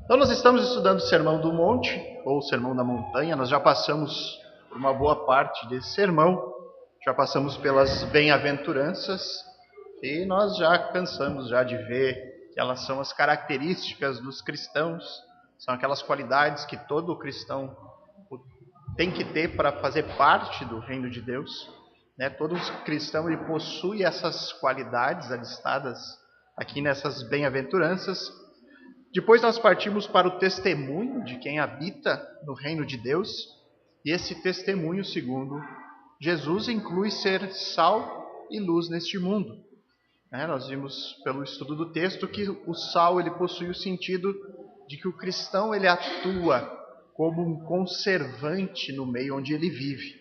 Então nós estamos estudando o Sermão do Monte, ou o Sermão da Montanha. Nós já passamos por uma boa parte desse sermão, já passamos pelas bem-aventuranças, e nós já cansamos de ver que elas são as características dos cristãos, são aquelas qualidades que todo cristão tem que ter para fazer parte do reino de Deus. Todo cristão ele possui essas qualidades alistadas aqui nessas bem-aventuranças. Depois nós partimos para o testemunho de quem habita no reino de Deus. E esse testemunho, segundo Jesus, inclui ser sal e luz neste mundo. Nós vimos pelo estudo do texto que o sal ele possui o sentido de que o cristão ele atua como um conservante no meio onde ele vive.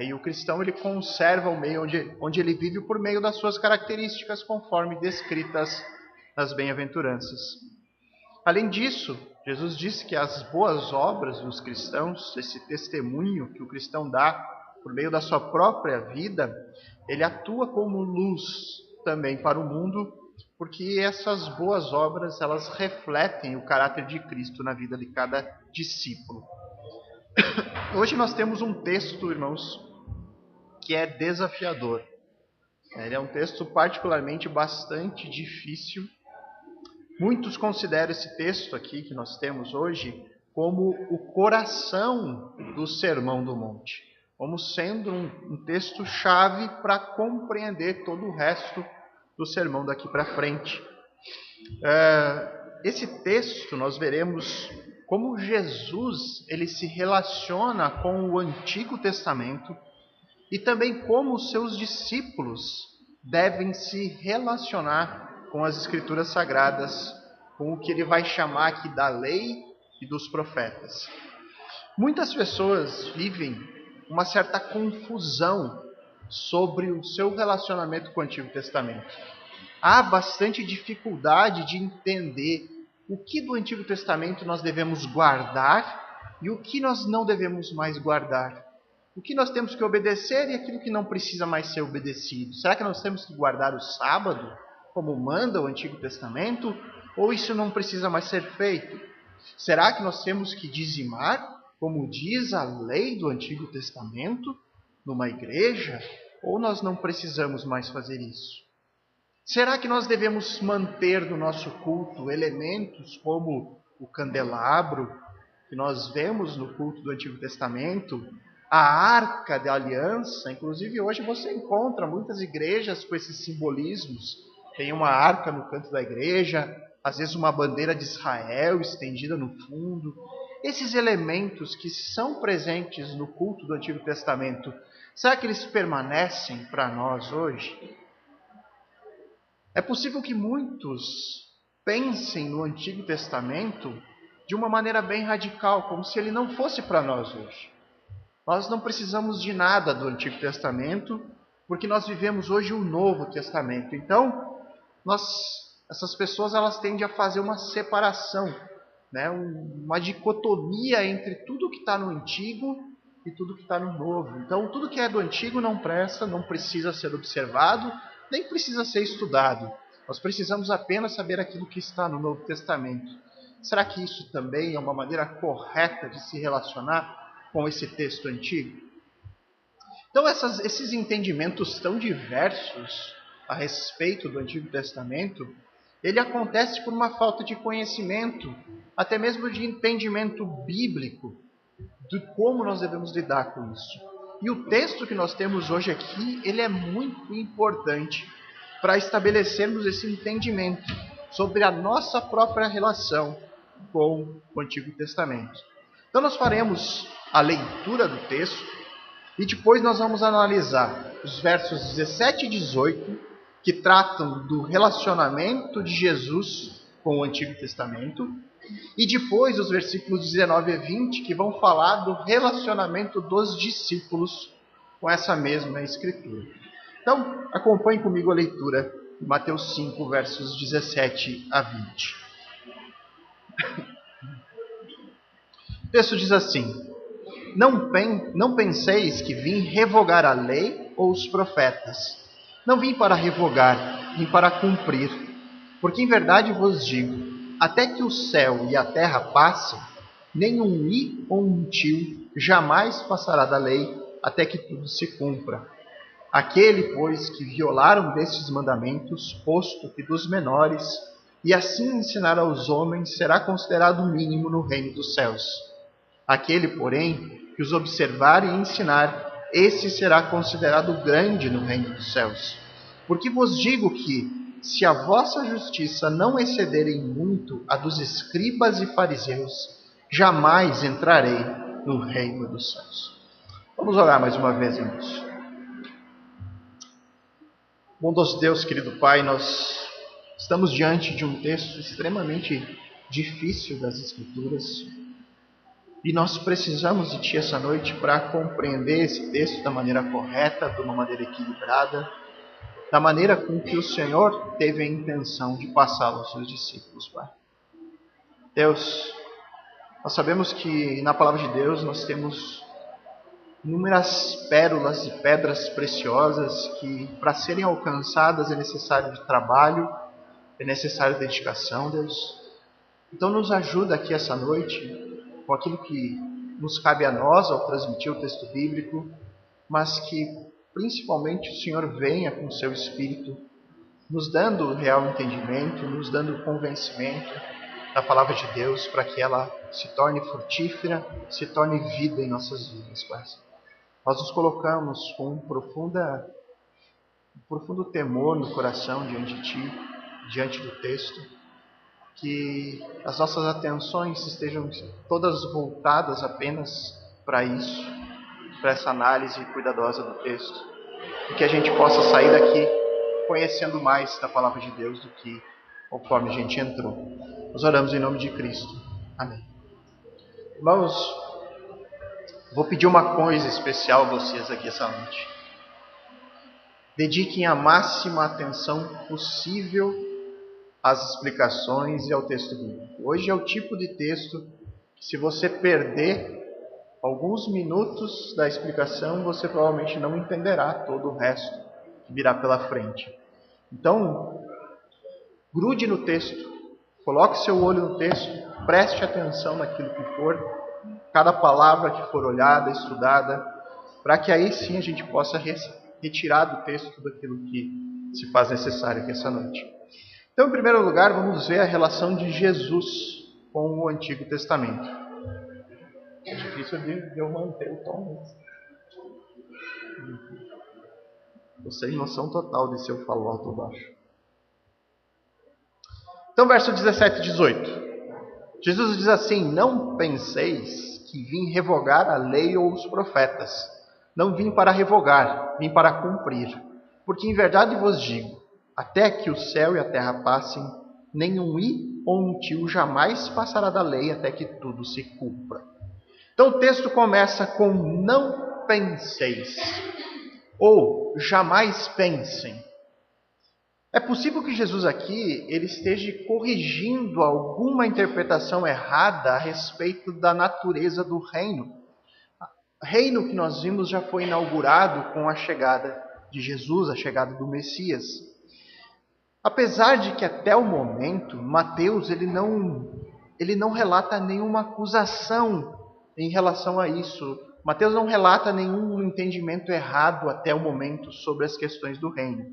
E o cristão ele conserva o meio onde ele vive por meio das suas características conforme descritas nas bem-aventuranças. Além disso, Jesus disse que as boas obras dos cristãos, esse testemunho que o cristão dá por meio da sua própria vida, ele atua como luz também para o mundo, porque essas boas obras elas refletem o caráter de Cristo na vida de cada discípulo. Hoje nós temos um texto, irmãos, que é desafiador. Ele é um texto particularmente bastante difícil. Muitos consideram esse texto aqui que nós temos hoje como o coração do Sermão do Monte, como sendo um texto-chave para compreender todo o resto do sermão daqui para frente. Esse texto nós veremos como Jesus ele se relaciona com o Antigo Testamento e também como os seus discípulos devem se relacionar com as Escrituras Sagradas, com o que ele vai chamar aqui da lei e dos profetas. Muitas pessoas vivem uma certa confusão sobre o seu relacionamento com o Antigo Testamento. Há bastante dificuldade de entender o que do Antigo Testamento nós devemos guardar e o que nós não devemos mais guardar. O que nós temos que obedecer e aquilo que não precisa mais ser obedecido. Será que nós temos que guardar o sábado, como manda o Antigo Testamento, ou isso não precisa mais ser feito? Será que nós temos que dizimar, como diz a lei do Antigo Testamento, numa igreja, ou nós não precisamos mais fazer isso? Será que nós devemos manter no nosso culto elementos como o candelabro, que nós vemos no culto do Antigo Testamento, a arca da aliança? Inclusive hoje você encontra muitas igrejas com esses simbolismos. Tem uma arca no canto da igreja, às vezes uma bandeira de Israel estendida no fundo. Esses elementos que são presentes no culto do Antigo Testamento, será que eles permanecem para nós hoje? É possível que muitos pensem no Antigo Testamento de uma maneira bem radical, como se ele não fosse para nós hoje. Nós não precisamos de nada do Antigo Testamento, porque nós vivemos hoje o Novo Testamento. Então, essas pessoas elas tendem a fazer uma separação, uma dicotomia entre tudo que está no Antigo e tudo que está no Novo. Então, tudo que é do Antigo não presta, não precisa ser observado, nem precisa ser estudado. Nós precisamos apenas saber aquilo que está no Novo Testamento. Será que isso também é uma maneira correta de se relacionar com esse texto antigo? Então, esses entendimentos tão diversos a respeito do Antigo Testamento, ele acontece por uma falta de conhecimento, até mesmo de entendimento bíblico, de como nós devemos lidar com isso. E o texto que nós temos hoje aqui, ele é muito importante para estabelecermos esse entendimento sobre a nossa própria relação com o Antigo Testamento. Então nós faremos a leitura do texto e depois nós vamos analisar os versos 17 e 18, que tratam do relacionamento de Jesus com o Antigo Testamento, e depois os versículos 19 e 20, que vão falar do relacionamento dos discípulos com essa mesma Escritura. Então, acompanhe comigo a leitura de Mateus 5, versos 17 a 20. O texto diz assim: Não penseis que vim revogar a lei ou os profetas. Não vim para revogar, vim para cumprir. Porque em verdade vos digo, até que o céu e a terra passem, nem um i ou um tio jamais passará da lei, até que tudo se cumpra. Aquele, pois, que violar um destes mandamentos, posto que dos menores, e assim ensinar aos homens, será considerado mínimo no reino dos céus. Aquele, porém, que os observar e ensinar, esse será considerado grande no reino dos céus. Porque vos digo que, se a vossa justiça não excederem muito a dos escribas e fariseus, jamais entrarei no reino dos céus. Vamos orar mais uma vez, irmãos. Bondoso Deus, querido Pai, nós estamos diante de um texto extremamente difícil das Escrituras e nós precisamos de Ti essa noite para compreender esse texto da maneira correta, de uma maneira equilibrada, da maneira com que o Senhor teve a intenção de passá-lo aos seus discípulos, Pai. Deus, nós sabemos que na Palavra de Deus nós temos inúmeras pérolas e pedras preciosas que, para serem alcançadas, é necessário de trabalho, é necessário dedicação, Deus. Então nos ajuda aqui essa noite com aquilo que nos cabe a nós ao transmitir o texto bíblico, mas que principalmente o Senhor venha com o seu Espírito, nos dando real entendimento, nos dando convencimento da Palavra de Deus, para que ela se torne frutífera, se torne vida em nossas vidas, Pai. Nós nos colocamos com um profundo temor no coração diante de Ti, diante do texto, que as nossas atenções estejam todas voltadas apenas para isso, para essa análise cuidadosa do texto, e que a gente possa sair daqui conhecendo mais da Palavra de Deus do que conforme a gente entrou. Nós oramos em nome de Cristo. Amém. Irmãos, vou pedir uma coisa especial a vocês aqui essa noite. Dediquem a máxima atenção possível às explicações e ao texto bíblico. Hoje é o tipo de texto que, se você perder alguns minutos da explicação, você provavelmente não entenderá todo o resto que virá pela frente. Então, grude no texto, coloque seu olho no texto, preste atenção naquilo que for, cada palavra que for olhada, estudada, para que aí sim a gente possa retirar do texto tudo aquilo que se faz necessário aqui essa noite. Então, em primeiro lugar, vamos ver a relação de Jesus com o Antigo Testamento. É difícil de eu manter o tom. Eu sei noção total de se eu falo alto ou baixo. Então, verso 17 e 18. Jesus diz assim: não penseis que vim revogar a lei ou os profetas. Não vim para revogar, vim para cumprir. Porque em verdade vos digo, até que o céu e a terra passem, nenhum i ou um tio jamais passará da lei até que tudo se cumpra. Então o texto começa com não penseis, ou jamais pensem. É possível que Jesus aqui ele esteja corrigindo alguma interpretação errada a respeito da natureza do reino. O reino que nós vimos já foi inaugurado com a chegada de Jesus, a chegada do Messias. Apesar de que até o momento Mateus ele não relata nenhuma acusação em relação a isso. Mateus não relata nenhum entendimento errado até o momento sobre as questões do reino.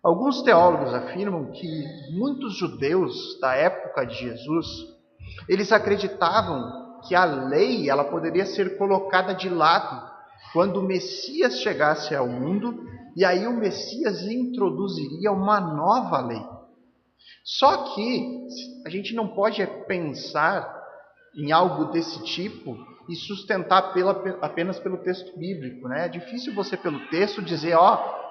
Alguns teólogos afirmam que muitos judeus da época de Jesus, eles acreditavam que a lei ela poderia ser colocada de lado quando o Messias chegasse ao mundo, e aí o Messias introduziria uma nova lei. Só que a gente não pode pensar em algo desse tipo e sustentar apenas pelo texto bíblico, né? É difícil você, pelo texto, dizer,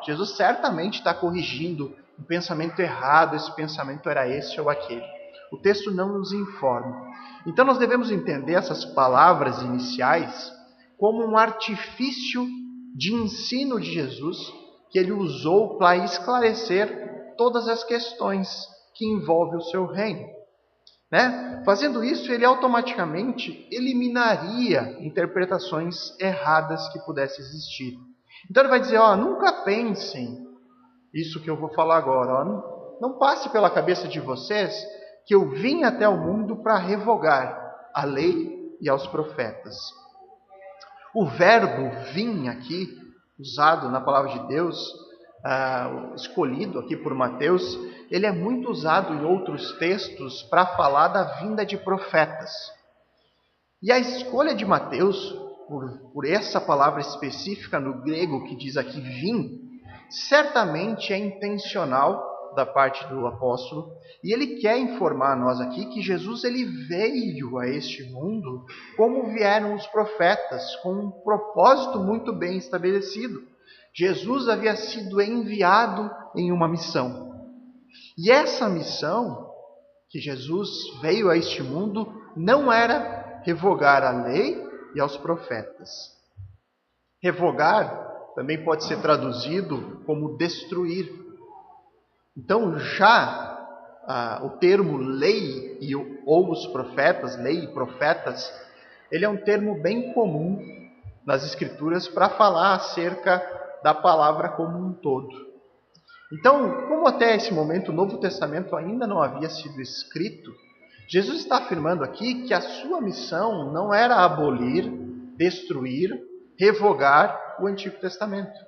Jesus certamente está corrigindo um pensamento errado, esse pensamento era esse ou aquele. O texto não nos informa. Então nós devemos entender essas palavras iniciais como um artifício de ensino de Jesus que ele usou para esclarecer todas as questões que envolvem o seu reino. Né? Fazendo isso, ele automaticamente eliminaria interpretações erradas que pudessem existir. Então ele vai dizer, nunca pensem isso que eu vou falar agora. Não passe pela cabeça de vocês que eu vim até o mundo para revogar a lei e aos profetas. O verbo vim aqui, usado na palavra de Deus, escolhido aqui por Mateus, ele é muito usado em outros textos para falar da vinda de profetas. E a escolha de Mateus, por essa palavra específica no grego que diz aqui vim, certamente é intencional da parte do apóstolo, e ele quer informar a nós aqui que Jesus ele veio a este mundo como vieram os profetas, com um propósito muito bem estabelecido. Jesus havia sido enviado em uma missão. E essa missão que Jesus veio a este mundo não era revogar a lei e aos profetas. Revogar também pode ser traduzido como destruir. Então, já o termo lei ou os profetas, lei e profetas, ele é um termo bem comum nas Escrituras para falar acerca da palavra como um todo. Então, como até esse momento o Novo Testamento ainda não havia sido escrito, Jesus está afirmando aqui que a sua missão não era abolir, destruir, revogar o Antigo Testamento.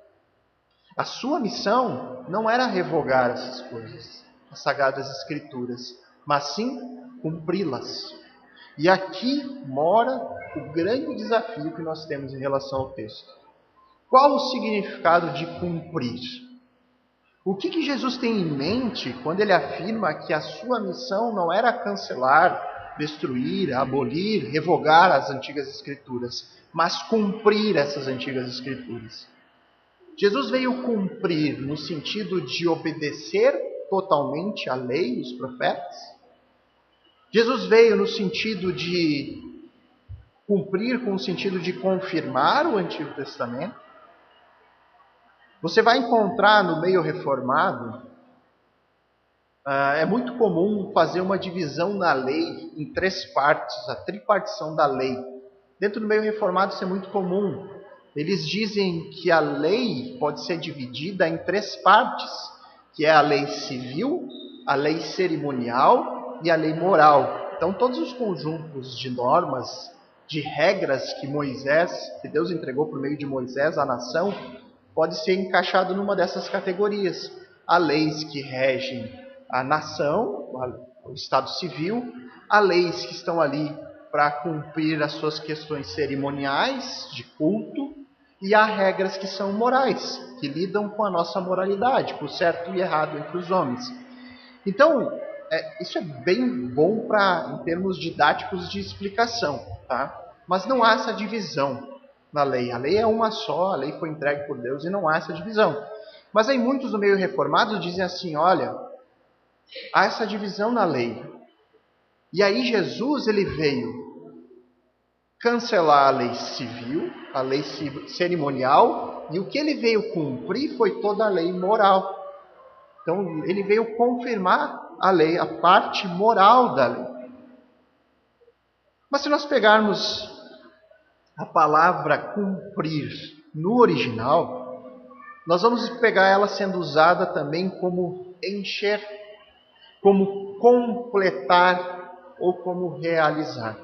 A sua missão não era revogar essas coisas, as Sagradas Escrituras, mas sim cumpri-las. E aqui mora o grande desafio que nós temos em relação ao texto. Qual o significado de cumprir? O que Jesus tem em mente quando ele afirma que a sua missão não era cancelar, destruir, abolir, revogar as antigas Escrituras, mas cumprir essas antigas Escrituras? Jesus veio cumprir no sentido de obedecer totalmente a lei e os profetas? Jesus veio no sentido de cumprir com o sentido de confirmar o Antigo Testamento? Você vai encontrar no meio reformado, é muito comum fazer uma divisão na lei em 3 partes, a tripartição da lei. Dentro do meio reformado isso é muito comum. Eles dizem que a lei pode ser dividida em 3 partes, que é a lei civil, a lei cerimonial e a lei moral. Então todos os conjuntos de normas, de regras que Deus entregou por meio de Moisés à nação, pode ser encaixado numa dessas categorias. Há leis que regem a nação, o estado civil, há leis que estão ali para cumprir as suas questões cerimoniais, de culto, e há regras que são morais, que lidam com a nossa moralidade, com o certo e errado entre os homens. Então, isso é bem bom em termos didáticos de explicação, tá? Mas não há essa divisão na lei. A lei é uma só, a lei foi entregue por Deus e não há essa divisão. Mas aí muitos do meio reformado dizem assim, olha, há essa divisão na lei. E aí Jesus ele veio cancelar a lei civil, a lei cerimonial, e o que ele veio cumprir foi toda a lei moral. Então ele veio confirmar a lei, a parte moral da lei. Mas se nós pegarmos a palavra cumprir no original, nós vamos pegar ela sendo usada também como encher, como completar ou como realizar.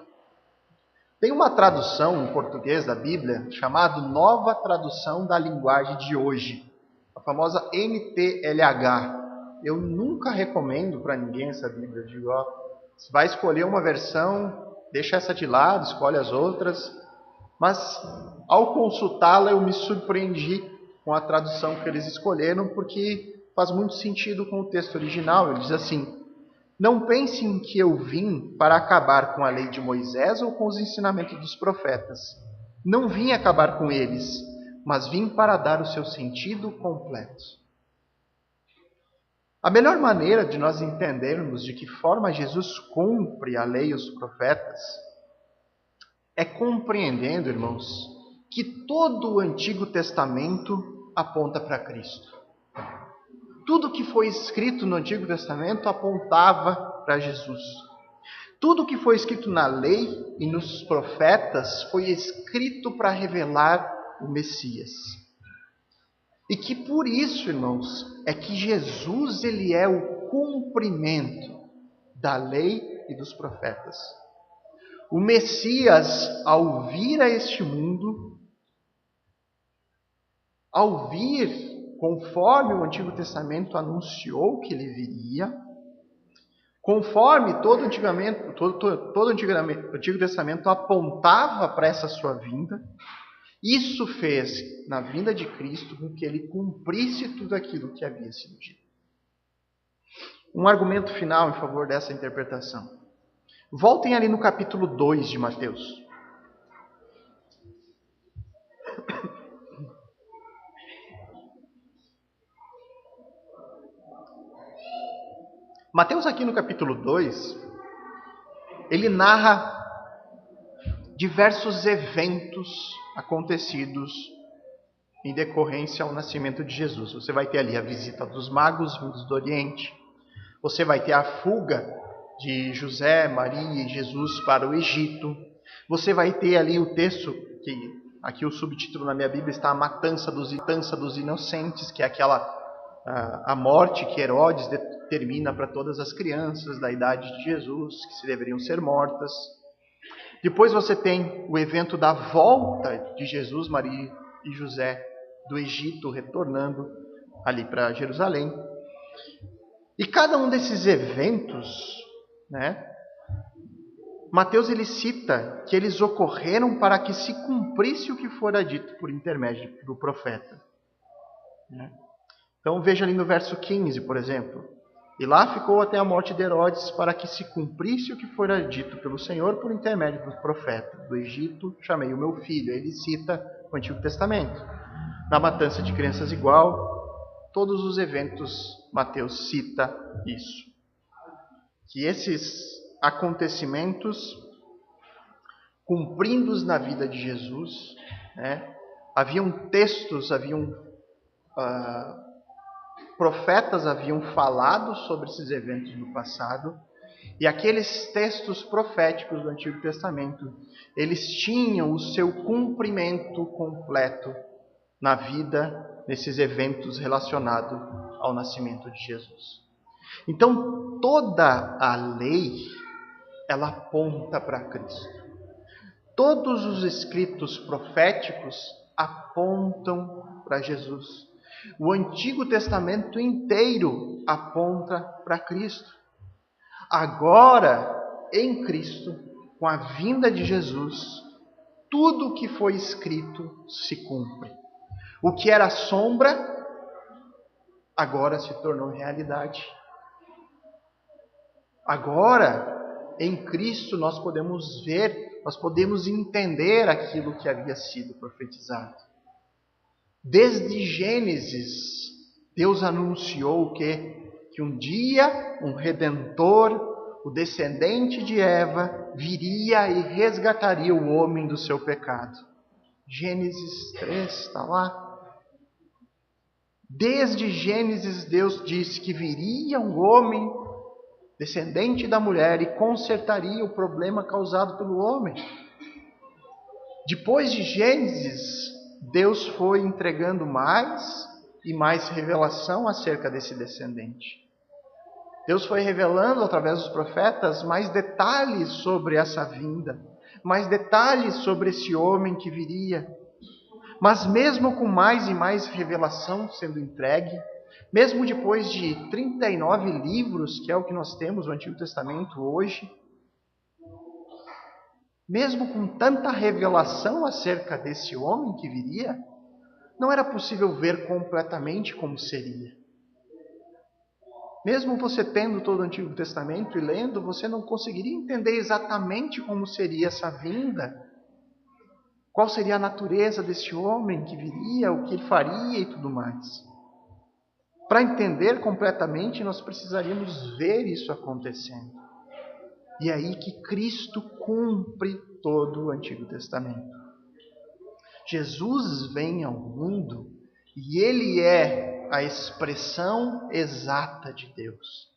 Tem uma tradução em português da Bíblia chamada Nova Tradução da Linguagem de Hoje, a famosa NTLH. Eu nunca recomendo para ninguém essa Bíblia. Eu digo, você vai escolher uma versão, deixa essa de lado, escolhe as outras. Mas ao consultá-la eu me surpreendi com a tradução que eles escolheram, porque faz muito sentido com o texto original. Ele diz assim: não pensem que eu vim para acabar com a lei de Moisés ou com os ensinamentos dos profetas. Não vim acabar com eles, mas vim para dar o seu sentido completo. A melhor maneira de nós entendermos de que forma Jesus cumpre a lei e os profetas é compreendendo, irmãos, que todo o Antigo Testamento aponta para Cristo. Tudo que foi escrito no Antigo Testamento apontava para Jesus. Tudo que foi escrito na lei e nos profetas foi escrito para revelar o Messias. E que por isso, irmãos, é que Jesus ele é o cumprimento da lei e dos profetas. O Messias, ao vir a este mundo, ao vir, conforme o Antigo Testamento anunciou que ele viria, conforme todo o Antigo Testamento apontava para essa sua vinda, isso fez, na vinda de Cristo, com que ele cumprisse tudo aquilo que havia sido dito. Um argumento final em favor dessa interpretação. Voltem ali no capítulo 2 de Mateus. Mateus, aqui no capítulo 2, ele narra diversos eventos acontecidos em decorrência ao nascimento de Jesus. Você vai ter ali a visita dos magos vindos do Oriente. Você vai ter a fuga de José, Maria e Jesus para o Egito. Você vai ter ali o texto, que aqui o subtítulo na minha Bíblia está a matança dos inocentes, que é a morte que Herodes determina para todas as crianças da idade de Jesus, que se deveriam ser mortas. Depois você tem o evento da volta de Jesus, Maria e José do Egito, retornando ali para Jerusalém. E cada um desses eventos, Mateus ele cita que eles ocorreram para que se cumprisse o que fora dito por intermédio do profeta. Então veja ali no verso 15, por exemplo. E lá ficou até a morte de Herodes, para que se cumprisse o que fora dito pelo Senhor por intermédio do profeta. Do Egito chamei o meu filho. Ele cita o Antigo Testamento. Na matança de crianças igual, todos os eventos, Mateus cita isso. Que esses acontecimentos, cumprindo-os na vida de Jesus, haviam textos, profetas haviam falado sobre esses eventos no passado, e aqueles textos proféticos do Antigo Testamento, eles tinham o seu cumprimento completo na vida, nesses eventos relacionados ao nascimento de Jesus. Então, toda a lei, ela aponta para Cristo. Todos os escritos proféticos apontam para Jesus. O Antigo Testamento inteiro aponta para Cristo. Agora, em Cristo, com a vinda de Jesus, tudo o que foi escrito se cumpre. O que era sombra, agora se tornou realidade. Agora, em Cristo, nós podemos ver, nós podemos entender aquilo que havia sido profetizado. Desde Gênesis, Deus anunciou que um dia um Redentor, o descendente de Eva, viria e resgataria o homem do seu pecado. Gênesis 3, está lá. Desde Gênesis, Deus disse que viria um homem, descendente da mulher, e consertaria o problema causado pelo homem. Depois de Gênesis, Deus foi entregando mais e mais revelação acerca desse descendente. Deus foi revelando através dos profetas mais detalhes sobre essa vinda, mais detalhes sobre esse homem que viria. Mas mesmo com mais e mais revelação sendo entregue, mesmo depois de 39 livros, que é o que nós temos no Antigo Testamento hoje, mesmo com tanta revelação acerca desse homem que viria, não era possível ver completamente como seria. Mesmo você tendo todo o Antigo Testamento e lendo, você não conseguiria entender exatamente como seria essa vinda. Qual seria a natureza desse homem que viria, o que ele faria e tudo mais. Para entender completamente, nós precisaríamos ver isso acontecendo. E é aí que Cristo cumpre todo o Antigo Testamento. Jesus vem ao mundo e ele é a expressão exata de Deus.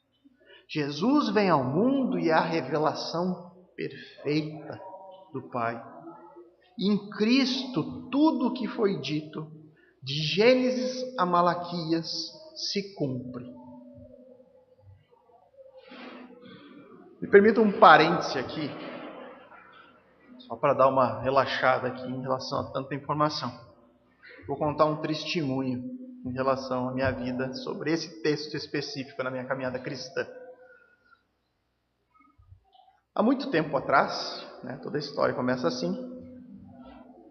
Jesus vem ao mundo e é a revelação perfeita do Pai. Em Cristo, tudo o que foi dito, de Gênesis a Malaquias, se cumpre. Me permita um parêntese aqui, só para dar uma relaxada aqui em relação a tanta informação. Vou contar um testemunho em relação à minha vida sobre esse texto específico na minha caminhada cristã. Há muito tempo atrás, toda a história começa assim,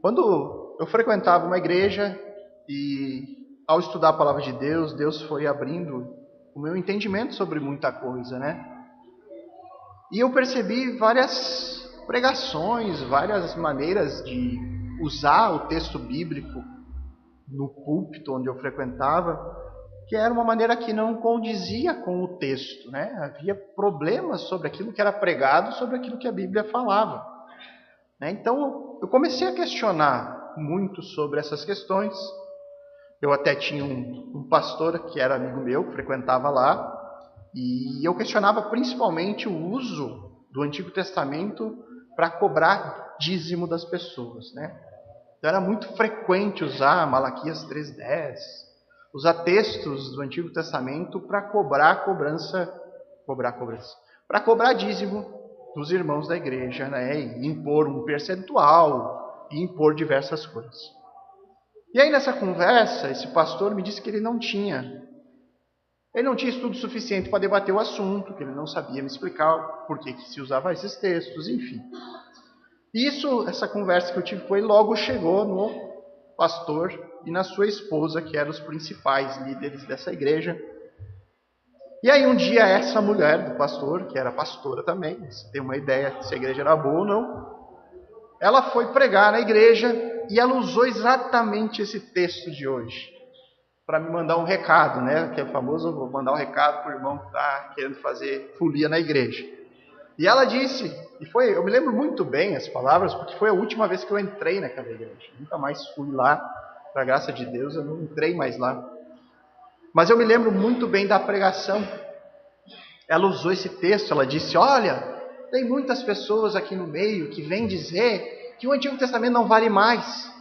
quando eu frequentava uma igreja e ao estudar a palavra de Deus, Deus foi abrindo o meu entendimento sobre muita coisa, E eu percebi várias pregações, várias maneiras de usar o texto bíblico no púlpito onde eu frequentava, que era uma maneira que não condizia com o texto, Havia problemas sobre aquilo que era pregado, sobre aquilo que a Bíblia falava. Então, eu comecei a questionar muito sobre essas questões. Eu até tinha um pastor que era amigo meu, que frequentava lá, e eu questionava principalmente o uso do Antigo Testamento para cobrar dízimo das pessoas, Então era muito frequente usar Malaquias 3:10, usar textos do Antigo Testamento para cobrar dízimo dos irmãos da igreja, e impor um percentual, e impor diversas coisas. E aí nessa conversa, esse pastor me disse que ele não tinha estudo suficiente para debater o assunto, que ele não sabia me explicar por que se usava esses textos, enfim. E essa conversa que eu tive com ele logo chegou no pastor e na sua esposa, que eram os principais líderes dessa igreja. E aí um dia essa mulher do pastor, que era pastora também, você tem uma ideia se a igreja era boa ou não, ela foi pregar na igreja e ela usou exatamente esse texto de hoje para me mandar um recado, que é famoso, vou mandar um recado para o irmão que está querendo fazer folia na igreja. E ela disse, eu me lembro muito bem as palavras, porque foi a última vez que eu entrei naquela igreja. Nunca mais fui lá, para a graça de Deus, eu não entrei mais lá. Mas eu me lembro muito bem da pregação. Ela usou esse texto, ela disse, olha, tem muitas pessoas aqui no meio que vêm dizer que o Antigo Testamento não vale mais.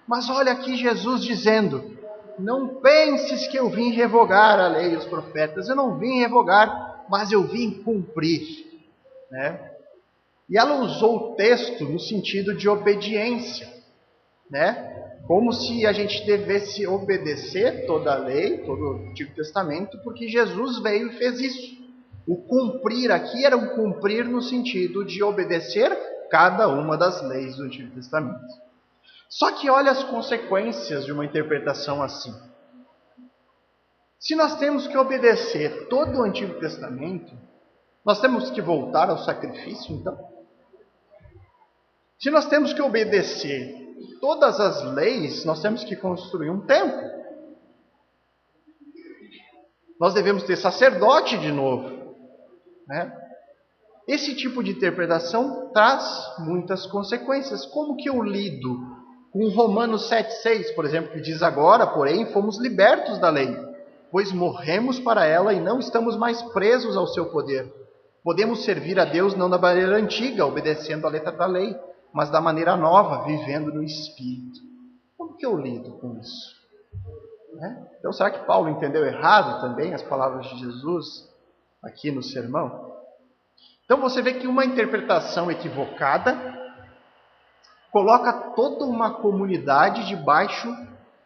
Mas olha aqui Jesus dizendo, não penses que eu vim revogar a lei e os profetas. Eu não vim revogar, mas eu vim cumprir. E ela usou o texto no sentido de obediência. Como se a gente devesse obedecer toda a lei, todo o Antigo Testamento, porque Jesus veio e fez isso. O cumprir aqui era um cumprir no sentido de obedecer cada uma das leis do Antigo Testamento. Só que olha as consequências de uma interpretação assim. Se nós temos que obedecer todo o Antigo Testamento, nós temos que voltar ao sacrifício, então? Se nós temos que obedecer todas as leis, nós temos que construir um templo. Nós devemos ter sacerdote de novo. Esse tipo de interpretação traz muitas consequências. Como que eu lido com Romanos 7,6, por exemplo, que diz agora, porém, fomos libertos da lei, pois morremos para ela e não estamos mais presos ao seu poder. Podemos servir a Deus não da maneira antiga, obedecendo a letra da lei, mas da maneira nova, vivendo no Espírito. Como que eu lido com isso? Então, será que Paulo entendeu errado também as palavras de Jesus aqui no sermão? Então, você vê que uma interpretação equivocada coloca toda uma comunidade debaixo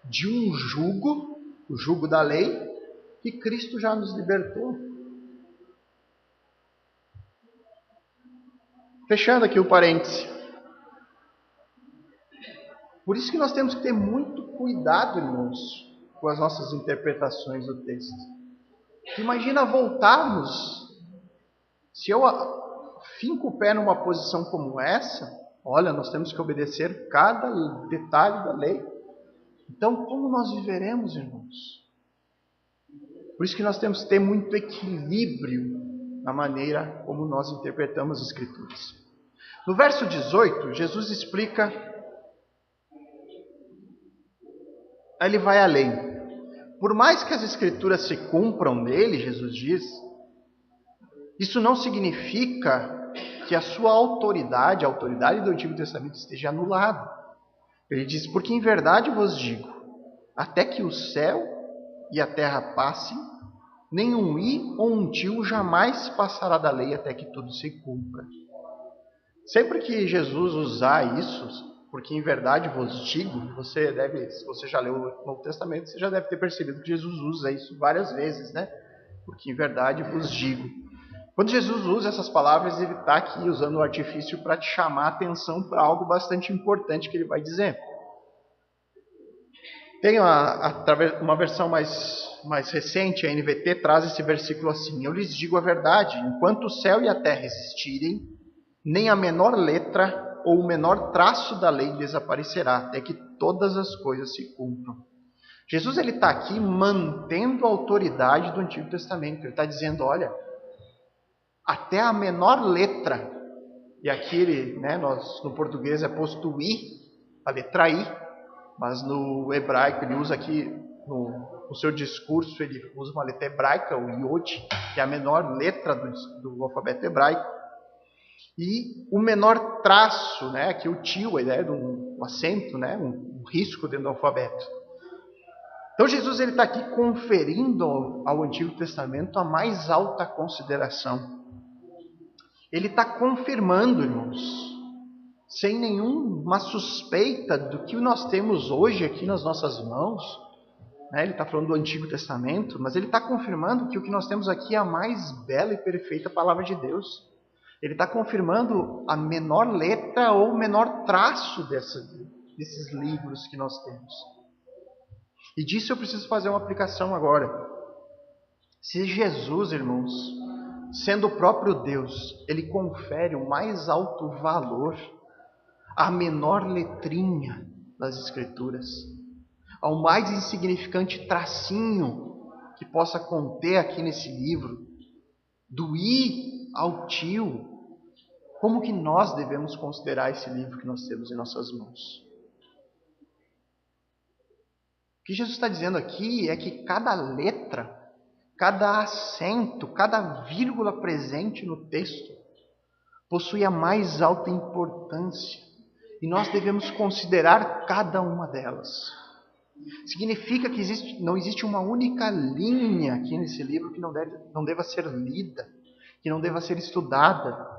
de um jugo, o jugo da lei, que Cristo já nos libertou. Fechando aqui o parêntese. Por isso que nós temos que ter muito cuidado, irmãos, com as nossas interpretações do texto. Imagina voltarmos, se eu finco o pé numa posição como essa, olha, nós temos que obedecer cada detalhe da lei. Então, como nós viveremos, irmãos? Por isso que nós temos que ter muito equilíbrio na maneira como nós interpretamos as Escrituras. No verso 18, Jesus explica, ele vai além. Por mais que as Escrituras se cumpram nele, Jesus diz, isso não significa que a sua autoridade, a autoridade do Antigo Testamento, esteja anulada. Ele diz, porque em verdade vos digo, até que o céu e a terra passem, nenhum i ou um tio jamais passará da lei até que tudo se cumpra. Sempre que Jesus usar isso, porque em verdade vos digo, se você já leu o Novo Testamento, você já deve ter percebido que Jesus usa isso várias vezes, né? Porque em verdade vos digo. Quando Jesus usa essas palavras, ele está aqui usando o artifício para te chamar a atenção para algo bastante importante que ele vai dizer. Tem uma versão mais recente, a NVT, traz esse versículo assim: eu lhes digo a verdade, enquanto o céu e a terra existirem, nem a menor letra ou o menor traço da lei desaparecerá, até que todas as coisas se cumpram. Jesus está aqui mantendo a autoridade do Antigo Testamento. Ele está dizendo, olha, até a menor letra, e aqui no português é posto I, a letra I, mas no hebraico ele usa aqui, no seu discurso, ele usa uma letra hebraica, o Yod, que é a menor letra do alfabeto hebraico. E o menor traço, aqui o tio, a ideia de um acento, um risco dentro do alfabeto. Então Jesus está aqui conferindo ao Antigo Testamento a mais alta consideração. Ele está confirmando, irmãos, sem nenhuma suspeita do que nós temos hoje aqui nas nossas mãos. Ele está falando do Antigo Testamento, mas ele está confirmando que o que nós temos aqui é a mais bela e perfeita palavra de Deus. Ele está confirmando a menor letra ou o menor traço desses livros que nós temos. E disso eu preciso fazer uma aplicação agora. Se Jesus, irmãos, sendo o próprio Deus, ele confere o mais alto valor à menor letrinha das Escrituras, ao mais insignificante tracinho que possa conter aqui nesse livro, do I ao tio, como que nós devemos considerar esse livro que nós temos em nossas mãos? O que Jesus está dizendo aqui é que cada letra, cada acento, cada vírgula presente no texto possui a mais alta importância e nós devemos considerar cada uma delas. Significa que não existe uma única linha aqui nesse livro que não deva ser lida, que não deva ser estudada,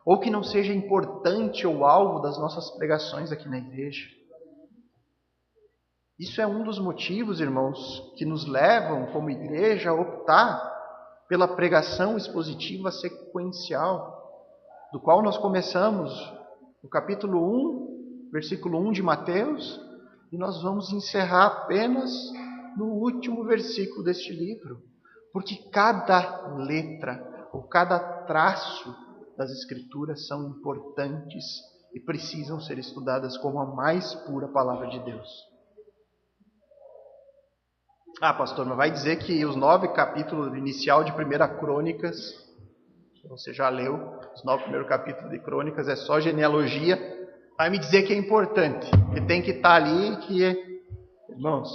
ou que não seja importante ou alvo das nossas pregações aqui na igreja. Isso é um dos motivos, irmãos, que nos levam, como igreja, a optar pela pregação expositiva sequencial, do qual nós começamos no capítulo 1, versículo 1 de Mateus, e nós vamos encerrar apenas no último versículo deste livro, porque cada letra ou cada traço das Escrituras são importantes e precisam ser estudadas como a mais pura palavra de Deus. Ah, pastor, mas vai dizer que os 9 capítulos inicial de 1 Crônicas, você já leu, os 9 primeiros capítulos de Crônicas é só genealogia, vai me dizer que é importante, que tem que estar ali, Irmãos,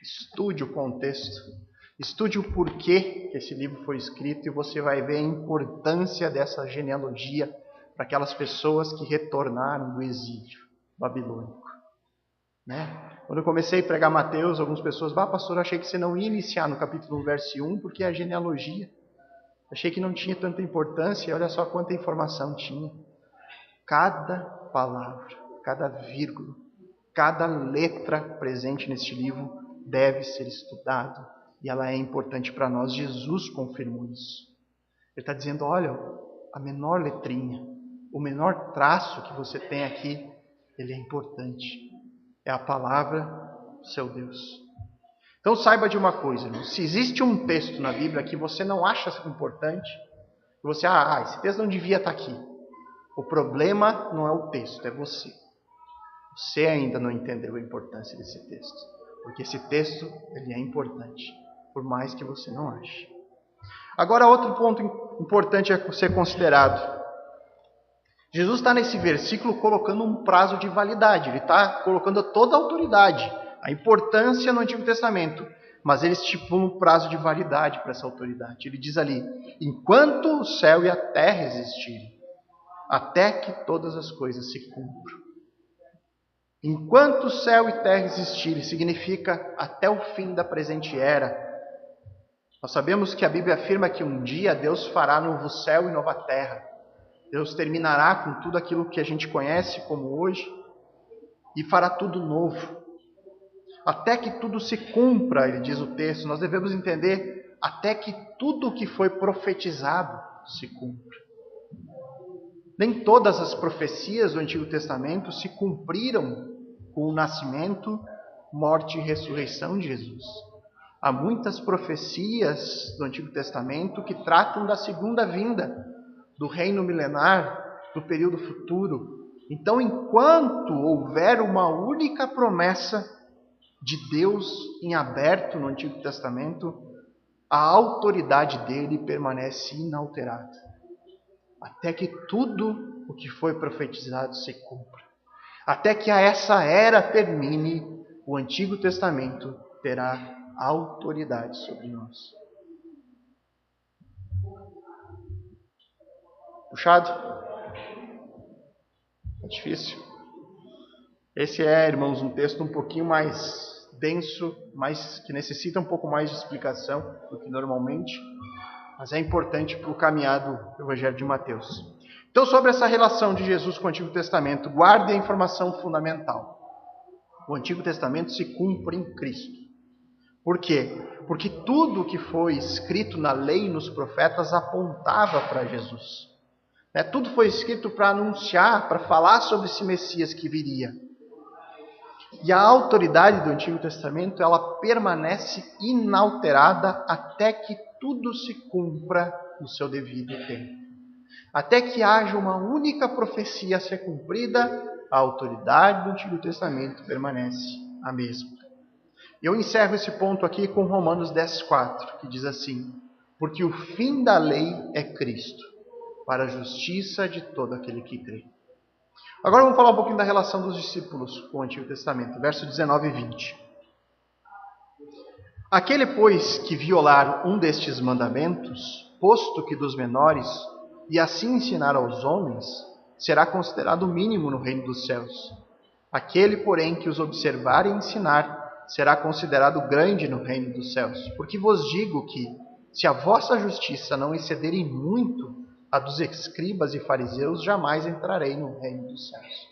estude o contexto, estude o porquê que esse livro foi escrito e você vai ver a importância dessa genealogia para aquelas pessoas que retornaram do exílio babilônico. Quando eu comecei a pregar Mateus, algumas pessoas, pastor, achei que você não ia iniciar no capítulo 1, verso 1, porque é a genealogia. Achei que não tinha tanta importância, e olha só quanta informação tinha. Cada palavra, cada vírgula, cada letra presente neste livro deve ser estudado, e ela é importante para nós. Jesus confirmou isso. Ele está dizendo, olha, a menor letrinha, o menor traço que você tem aqui, ele é importante. É a palavra do seu Deus. Então saiba de uma coisa, irmão. Se existe um texto na Bíblia que você não acha importante, que você, esse texto não devia estar aqui. O problema não é o texto, é você. Você ainda não entendeu a importância desse texto. Porque esse texto, ele é importante, por mais que você não ache. Agora, outro ponto importante a ser considerado. Jesus está nesse versículo colocando um prazo de validade. Ele está colocando toda a autoridade, a importância no Antigo Testamento. Mas ele estipula um prazo de validade para essa autoridade. Ele diz ali, enquanto o céu e a terra existirem, até que todas as coisas se cumpram. Enquanto o céu e terra existirem, significa até o fim da presente era. Nós sabemos que a Bíblia afirma que um dia Deus fará novo céu e nova terra. Deus terminará com tudo aquilo que a gente conhece como hoje e fará tudo novo. Até que tudo se cumpra, ele diz o texto, nós devemos entender até que tudo o que foi profetizado se cumpra. Nem todas as profecias do Antigo Testamento se cumpriram com o nascimento, morte e ressurreição de Jesus. Há muitas profecias do Antigo Testamento que tratam da segunda vinda, do reino milenar, do período futuro. Então, enquanto houver uma única promessa de Deus em aberto no Antigo Testamento, a autoridade dele permanece inalterada, até que tudo o que foi profetizado se cumpra. Até que essa era termine, o Antigo Testamento terá autoridade sobre nós. Puxado? É difícil? Esse é, irmãos, um texto um pouquinho mais denso, que necessita um pouco mais de explicação do que normalmente, mas é importante para o caminhado do Evangelho de Mateus. Então, sobre essa relação de Jesus com o Antigo Testamento, guarde a informação fundamental. O Antigo Testamento se cumpre em Cristo. Por quê? Porque tudo que foi escrito na lei e nos profetas apontava para Jesus. Tudo foi escrito para anunciar, para falar sobre esse Messias que viria. E a autoridade do Antigo Testamento, ela permanece inalterada até que tudo se cumpra no seu devido tempo. Até que haja uma única profecia a ser cumprida, a autoridade do Antigo Testamento permanece a mesma. Eu encerro esse ponto aqui com Romanos 10,4, que diz assim: porque o fim da lei é Cristo, para a justiça de todo aquele que crê. Agora vamos falar um pouquinho da relação dos discípulos com o Antigo Testamento, versos 19 e 20. Aquele, pois, que violar um destes mandamentos, posto que dos menores, e assim ensinar aos homens, será considerado o mínimo no reino dos céus. Aquele, porém, que os observar e ensinar, será considerado grande no reino dos céus. Porque vos digo que, se a vossa justiça não exceder em muito a dos escribas e fariseus, jamais entrarei no reino dos céus.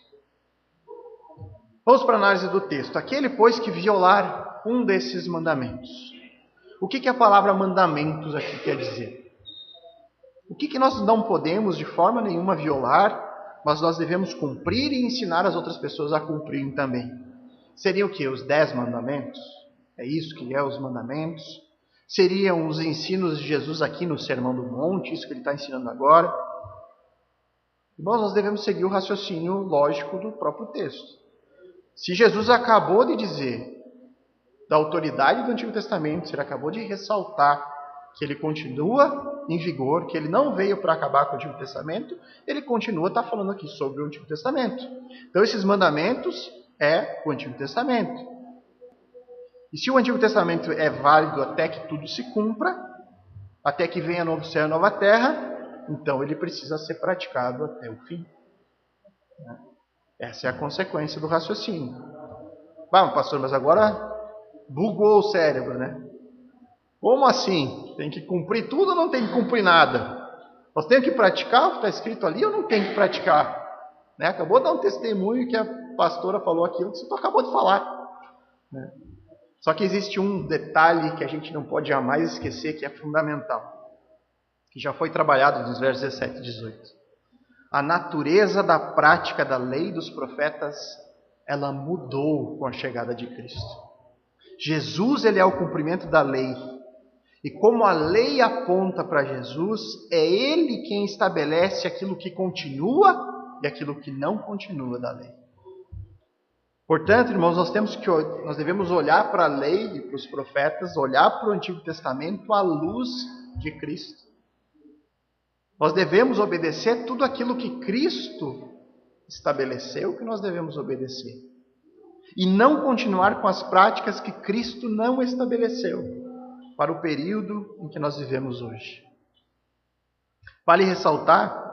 Vamos para a análise do texto. Aquele, pois, que violar um desses mandamentos. O que a palavra mandamentos aqui quer dizer? O que nós não podemos de forma nenhuma violar, mas nós devemos cumprir e ensinar as outras pessoas a cumprirem também? Seriam o quê? Os 10 mandamentos? É isso que é os mandamentos? Seriam os ensinos de Jesus aqui no Sermão do Monte, isso que ele está ensinando agora? Irmãos, nós devemos seguir o raciocínio lógico do próprio texto. Se Jesus acabou de dizer da autoridade do Antigo Testamento, se ele acabou de ressaltar que ele continua em vigor, que ele não veio para acabar com o Antigo Testamento, ele continua a estar falando aqui sobre o Antigo Testamento. Então esses mandamentos é o Antigo Testamento. E se o Antigo Testamento é válido até que tudo se cumpra, até que venha novo céu e nova terra, então ele precisa ser praticado até o fim. Essa é a consequência do raciocínio. Vamos, pastor, mas agora bugou o cérebro, né? Como assim? Tem que cumprir tudo ou não tem que cumprir nada? Nós temos que praticar o que está escrito ali ou não tem que praticar? Acabou de dar um testemunho que a pastora falou aquilo que você acabou de falar. Só que existe um detalhe que a gente não pode jamais esquecer, que é fundamental, que já foi trabalhado nos versos 17 e 18. A natureza da prática da lei dos profetas, ela mudou com a chegada de Cristo. Jesus, ele é o cumprimento da lei. E como a lei aponta para Jesus, é ele quem estabelece aquilo que continua e aquilo que não continua da lei. Portanto, irmãos, nós devemos olhar para a lei e para os profetas, olhar para o Antigo Testamento à luz de Cristo. Nós devemos obedecer tudo aquilo que Cristo estabeleceu que nós devemos obedecer. E não continuar com as práticas que Cristo não estabeleceu para o período em que nós vivemos hoje. Vale ressaltar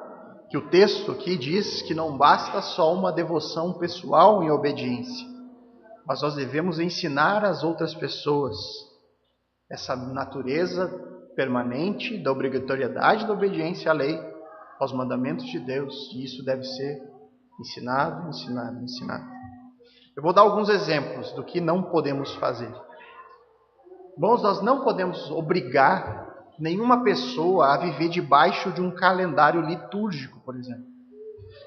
que o texto aqui diz que não basta só uma devoção pessoal em obediência, mas nós devemos ensinar as outras pessoas. essa natureza permanente da obrigatoriedade da obediência à lei, aos mandamentos de Deus, e isso deve ser ensinado. Eu vou dar alguns exemplos do que não podemos fazer. Bom, nós não podemos obrigar nenhuma pessoa a viver debaixo de um calendário litúrgico, por exemplo.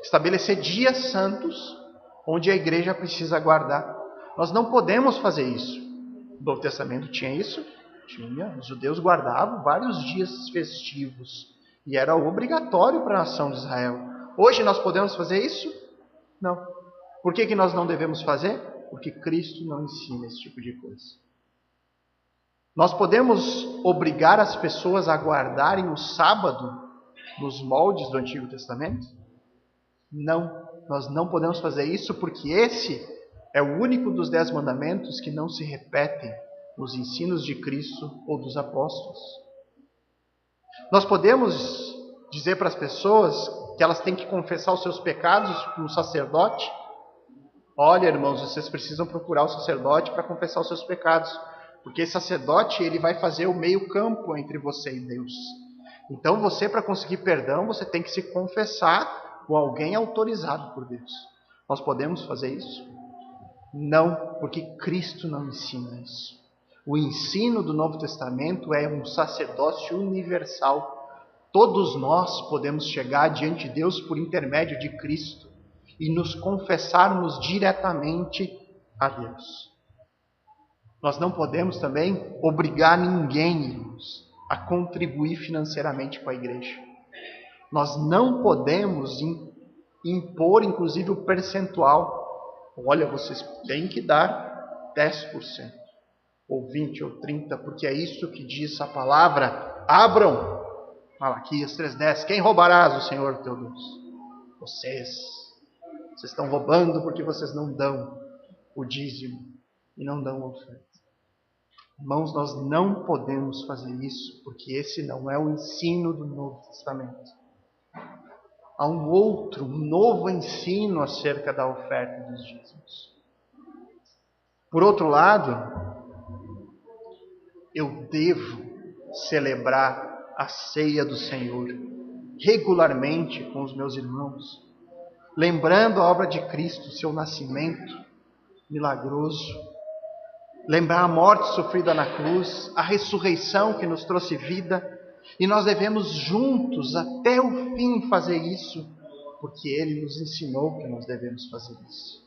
Estabelecer dias santos onde a igreja precisa guardar. Nós não podemos fazer isso. O Novo Testamento tinha isso? Tinha. Os judeus guardavam vários dias festivos e era obrigatório para a nação de Israel. Hoje nós podemos fazer isso? Não. Por que nós não devemos fazer? Porque Cristo não ensina esse tipo de coisa. Nós podemos obrigar as pessoas a guardarem o sábado nos moldes do Antigo Testamento? Não, nós não podemos fazer isso porque esse é o único dos 10 mandamentos que não se repetem nos ensinos de Cristo ou dos apóstolos. Nós podemos dizer para as pessoas que elas têm que confessar os seus pecados para um sacerdote? Olha, irmãos, vocês precisam procurar o sacerdote para confessar os seus pecados, porque esse sacerdote ele vai fazer o meio campo entre você e Deus. Então você, para conseguir perdão, você tem que se confessar com alguém autorizado por Deus. Nós podemos fazer isso? Não, porque Cristo não ensina isso. O ensino do Novo Testamento é um sacerdócio universal. Todos nós podemos chegar diante de Deus por intermédio de Cristo e nos confessarmos diretamente a Deus. Nós não podemos também obrigar ninguém, irmãos, a contribuir financeiramente com a igreja. Nós não podemos impor, inclusive, o percentual. Olha, vocês têm que dar 10%, ou 20%, ou 30%, porque é isso que diz a palavra. Abram, Malaquias 3,10. Quem robarás o Senhor teu Deus? Vocês estão roubando porque vocês não dão o dízimo e não dão a oferta. Irmãos, nós não podemos fazer isso, porque esse não é o ensino do Novo Testamento. Há um novo ensino acerca da oferta dos dízimos. Por outro lado, eu devo celebrar a ceia do Senhor regularmente com os meus irmãos, lembrando a obra de Cristo, seu nascimento milagroso, lembrar a morte sofrida na cruz, a ressurreição que nos trouxe vida, e nós devemos juntos até o fim fazer isso, porque Ele nos ensinou que nós devemos fazer isso.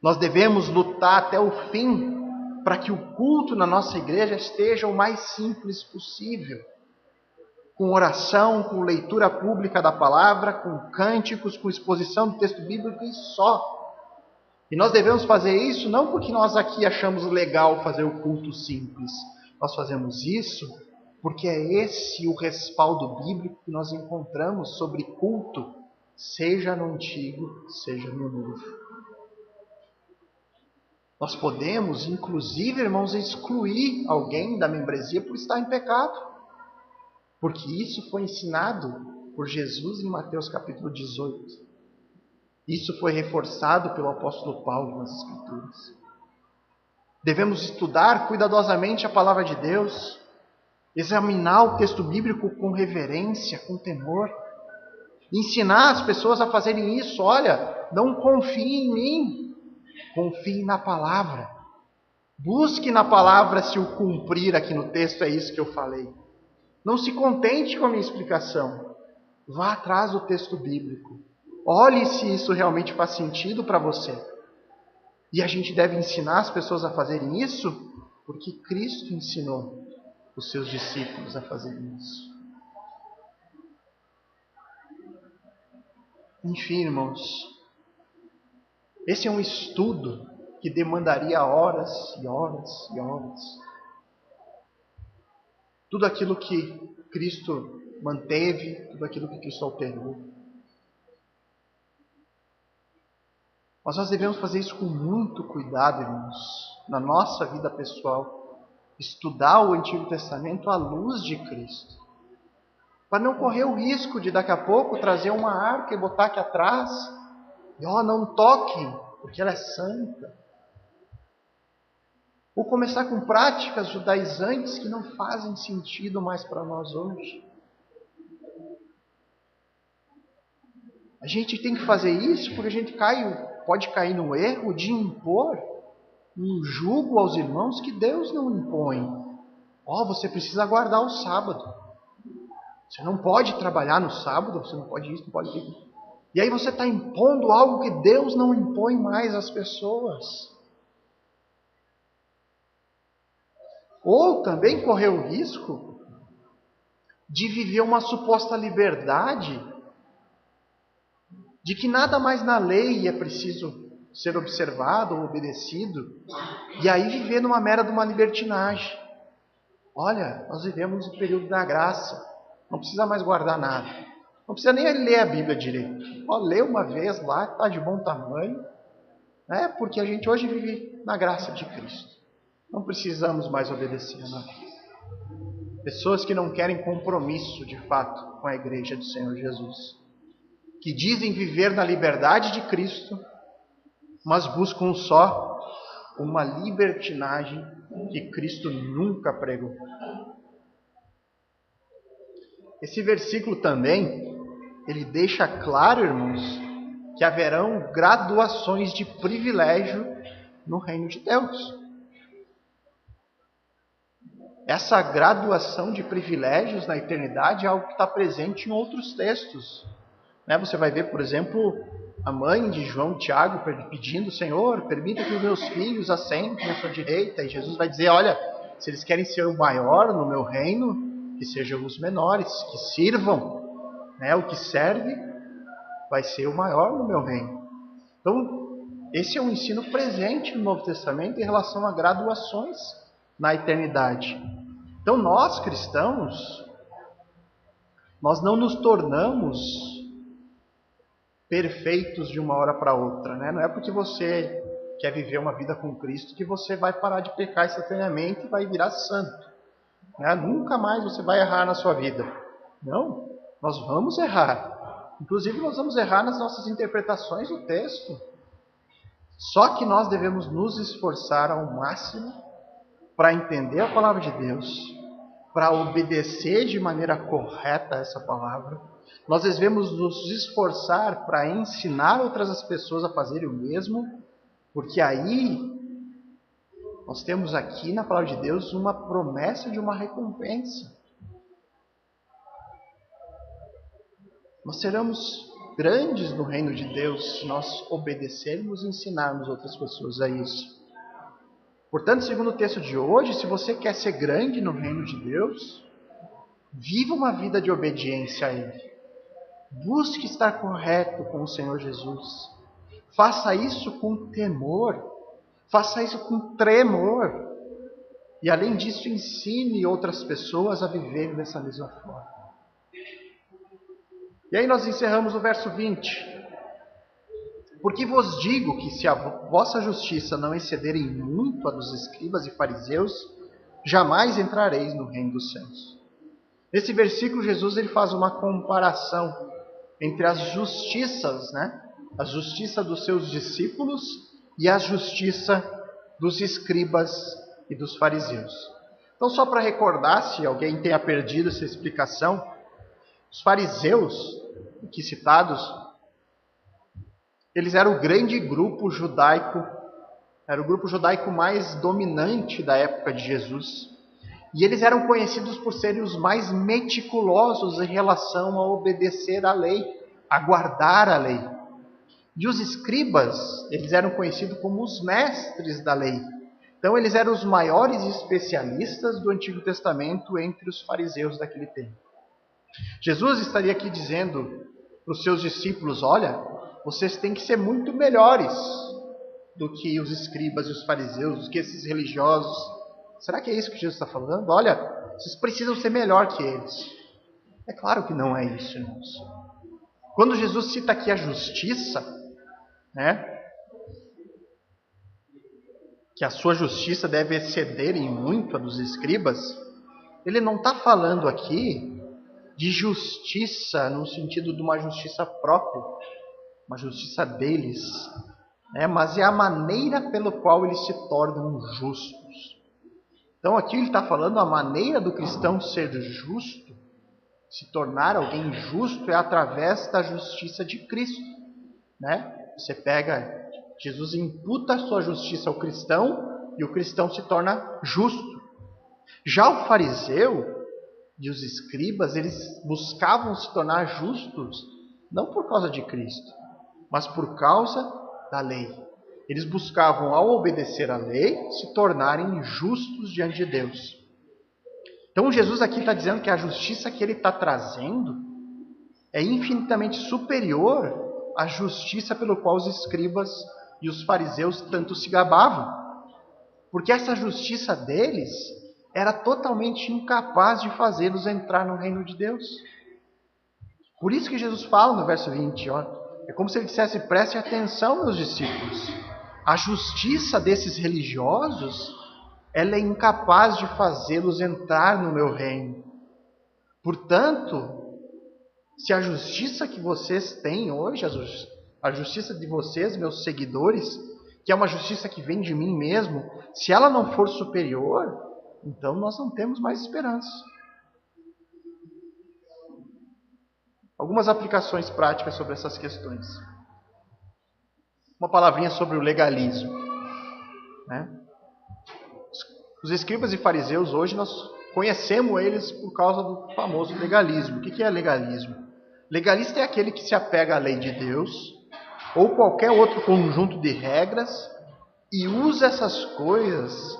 Nós devemos lutar até o fim para que o culto na nossa igreja esteja o mais simples possível, com oração, com leitura pública da palavra, com cânticos, com exposição do texto bíblico e só. E nós devemos fazer isso não porque nós aqui achamos legal fazer o culto simples. Nós fazemos isso porque é esse o respaldo bíblico que nós encontramos sobre culto, seja no Antigo, seja no Novo. Nós podemos, inclusive, irmãos, excluir alguém da membresia por estar em pecado. Porque isso foi ensinado por Jesus em Mateus capítulo 18. Isso foi reforçado pelo apóstolo Paulo nas Escrituras. Devemos estudar cuidadosamente a palavra de Deus, examinar o texto bíblico com reverência, com temor, ensinar as pessoas a fazerem isso. Olha, não confie em mim, confie na palavra. Busque na palavra se o cumprir aqui no texto é isso que eu falei. Não se contente com a minha explicação. Vá atrás do texto bíblico. Olhe se isso realmente faz sentido para você. E a gente deve ensinar as pessoas a fazerem isso porque Cristo ensinou os seus discípulos a fazerem isso. Enfim, irmãos, esse é um estudo que demandaria horas e horas e horas. Tudo aquilo que Cristo manteve, tudo aquilo que Cristo alterou. Mas nós devemos fazer isso com muito cuidado, irmãos, na nossa vida pessoal. Estudar o Antigo Testamento à luz de Cristo. Para não correr o risco de daqui a pouco trazer uma arca e botar aqui atrás. E não toquem, porque ela é santa. Ou começar com práticas judaizantes que não fazem sentido mais para nós hoje. A gente tem que fazer isso porque a gente pode cair no erro de impor um jugo aos irmãos que Deus não impõe. Você precisa guardar o sábado. Você não pode trabalhar no sábado, você não pode isso, não pode isso. E aí você está impondo algo que Deus não impõe mais às pessoas. Ou também correr o risco de viver uma suposta liberdade de que nada mais na lei é preciso ser observado ou obedecido, e aí viver numa mera de uma libertinagem. Olha, nós vivemos o período da graça, não precisa mais guardar nada, não precisa nem ler a Bíblia direito. Lê uma vez lá, está de bom tamanho, né? Porque a gente hoje vive na graça de Cristo. Não precisamos mais obedecer a nada. Pessoas que não querem compromisso, de fato, com a igreja do Senhor Jesus. Que dizem viver na liberdade de Cristo, mas buscam só uma libertinagem que Cristo nunca pregou. Esse versículo também, ele deixa claro, irmãos, que haverão graduações de privilégio no reino de Deus. Essa graduação de privilégios na eternidade é algo que está presente em outros textos. Você vai ver, por exemplo, a mãe de João, Tiago, pedindo: Senhor, permita que os meus filhos assentem à sua direita. E Jesus vai dizer: olha, se eles querem ser o maior no meu reino, que sejam os menores, que sirvam. O que serve vai ser o maior no meu reino. Então, esse é um ensino presente no Novo Testamento em relação a graduações na eternidade. Então, nós cristãos, nós não nos tornamos perfeitos de uma hora para outra, né? Não é porque você quer viver uma vida com Cristo que você vai parar de pecar instantaneamente e vai virar santo, né? Nunca mais você vai errar na sua vida. Não, nós vamos errar. Inclusive nós vamos errar nas nossas interpretações do texto. Só que nós devemos nos esforçar ao máximo para entender a palavra de Deus, para obedecer de maneira correta essa palavra. Nós devemos nos esforçar para ensinar outras pessoas a fazerem o mesmo, porque aí nós temos aqui na palavra de Deus uma promessa de uma recompensa. Nós seremos grandes no reino de Deus se nós obedecermos e ensinarmos outras pessoas a isso. Portanto, segundo o texto de hoje, se você quer ser grande no reino de Deus, viva uma vida de obediência a Ele. Busque estar correto com o Senhor Jesus. Faça isso com temor. Faça isso com tremor. E além disso, ensine outras pessoas a viver dessa mesma forma. E aí nós encerramos o verso 20. Porque vos digo que se a vossa justiça não excederem muito a dos escribas e fariseus, jamais entrareis no reino dos céus. Nesse versículo, Jesus ele faz uma comparação entre as justiças, a justiça dos seus discípulos e a justiça dos escribas e dos fariseus. Então, só para recordar, se alguém tenha perdido essa explicação, os fariseus, aqui citados, eles eram o grande grupo judaico, era o grupo judaico mais dominante da época de Jesus. E eles eram conhecidos por serem os mais meticulosos em relação a obedecer à lei, a guardar a lei. E os escribas, eles eram conhecidos como os mestres da lei. Então eles eram os maiores especialistas do Antigo Testamento entre os fariseus daquele tempo. Jesus estaria aqui dizendo para os seus discípulos: olha, vocês têm que ser muito melhores do que os escribas e os fariseus, do que esses religiosos. Será que é isso que Jesus está falando? Olha, vocês precisam ser melhor que eles. É claro que não é isso, irmãos. Quando Jesus cita aqui a justiça, que a sua justiça deve exceder em muito a dos escribas, ele não está falando aqui de justiça no sentido de uma justiça própria, uma justiça deles, mas é a maneira pela qual eles se tornam justos. Então aqui ele está falando a maneira do cristão ser justo, se tornar alguém justo, é através da justiça de Cristo. Você pega, Jesus imputa a sua justiça ao cristão e o cristão se torna justo. Já o fariseu e os escribas, eles buscavam se tornar justos não por causa de Cristo, mas por causa da lei. Eles buscavam, ao obedecer à lei, se tornarem justos diante de Deus. Então Jesus aqui está dizendo que a justiça que ele está trazendo é infinitamente superior à justiça pelo qual os escribas e os fariseus tanto se gabavam. Porque essa justiça deles era totalmente incapaz de fazê-los entrar no reino de Deus. Por isso que Jesus fala no verso 20, é como se ele dissesse: prestem atenção, meus discípulos. A justiça desses religiosos, ela é incapaz de fazê-los entrar no meu reino. Portanto, se a justiça que vocês têm hoje, a justiça de vocês, meus seguidores, que é uma justiça que vem de mim mesmo, se ela não for superior, então nós não temos mais esperança. Algumas aplicações práticas sobre essas questões. Uma palavrinha sobre o legalismo. Os escribas e fariseus hoje nós conhecemos eles por causa do famoso legalismo. O que é legalismo? Legalista é aquele que se apega à lei de Deus ou qualquer outro conjunto de regras e usa essas coisas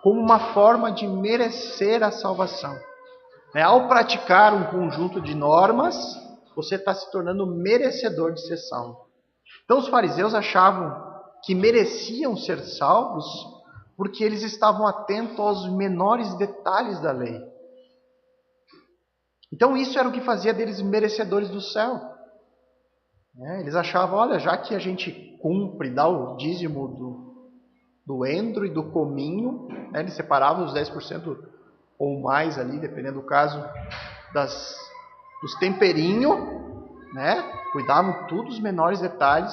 como uma forma de merecer a salvação. Ao praticar um conjunto de normas, você está se tornando merecedor de ser salvo. Então os fariseus achavam que mereciam ser salvos porque eles estavam atentos aos menores detalhes da lei. Então isso era o que fazia deles merecedores do céu. Eles achavam, olha, já que a gente cumpre, dá o dízimo do endro e do cominho, eles separavam os 10% ou mais ali, dependendo do caso, dos temperinhos, cuidavam tudo dos menores detalhes.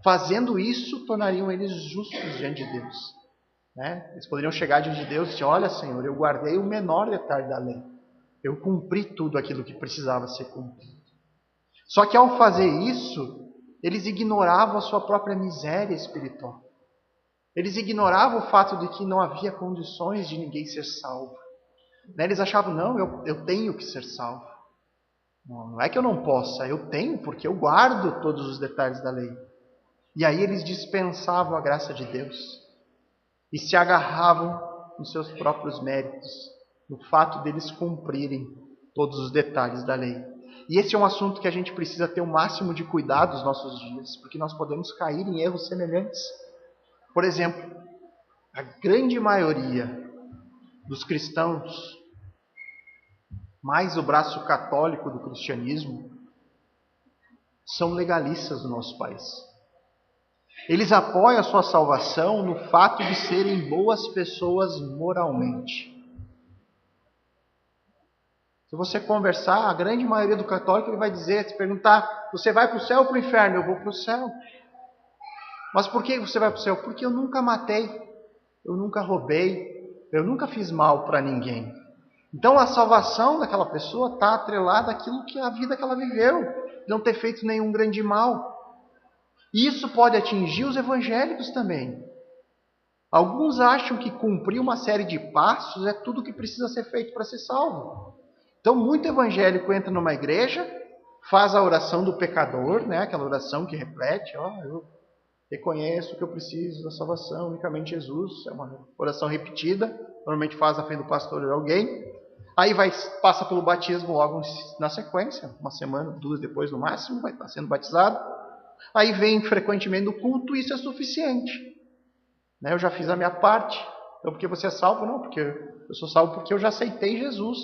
Fazendo isso, tornariam eles justos diante de Deus. Eles poderiam chegar diante de Deus e dizer: olha, Senhor, eu guardei o menor detalhe da lei. Eu cumpri tudo aquilo que precisava ser cumprido. Só que ao fazer isso, eles ignoravam a sua própria miséria espiritual. Eles ignoravam o fato de que não havia condições de ninguém ser salvo. Eles achavam: não, eu tenho que ser salvo. Não é que eu não possa, eu tenho, porque eu guardo todos os detalhes da lei. E aí eles dispensavam a graça de Deus e se agarravam nos seus próprios méritos, no fato deles cumprirem todos os detalhes da lei. E esse é um assunto que a gente precisa ter o máximo de cuidado nos nossos dias, porque nós podemos cair em erros semelhantes. Por exemplo, a grande maioria dos cristãos, mais o braço católico do cristianismo, são legalistas no nosso país. Eles apoiam a sua salvação no fato de serem boas pessoas moralmente. Se você conversar, a grande maioria do católico ele vai dizer, se perguntar: você vai para o céu ou para o inferno? Eu vou para o céu. Mas por que você vai para o céu? Porque eu nunca matei, eu nunca roubei, eu nunca fiz mal para ninguém. Então a salvação daquela pessoa está atrelada àquilo que a vida que ela viveu, de não ter feito nenhum grande mal. E isso pode atingir os evangélicos também. Alguns acham que cumprir uma série de passos é tudo que precisa ser feito para ser salvo. Então muito evangélico entra numa igreja, faz a oração do pecador, aquela oração que repete: eu reconheço que eu preciso da salvação unicamente Jesus. É uma oração repetida, normalmente faz na frente do pastor ou alguém. Aí passa pelo batismo logo na sequência, uma semana, 2 depois no máximo, vai estar sendo batizado. Aí vem frequentemente no culto, isso é suficiente. Eu já fiz a minha parte. Então, porque você é salvo? Não, porque eu sou salvo porque eu já aceitei Jesus.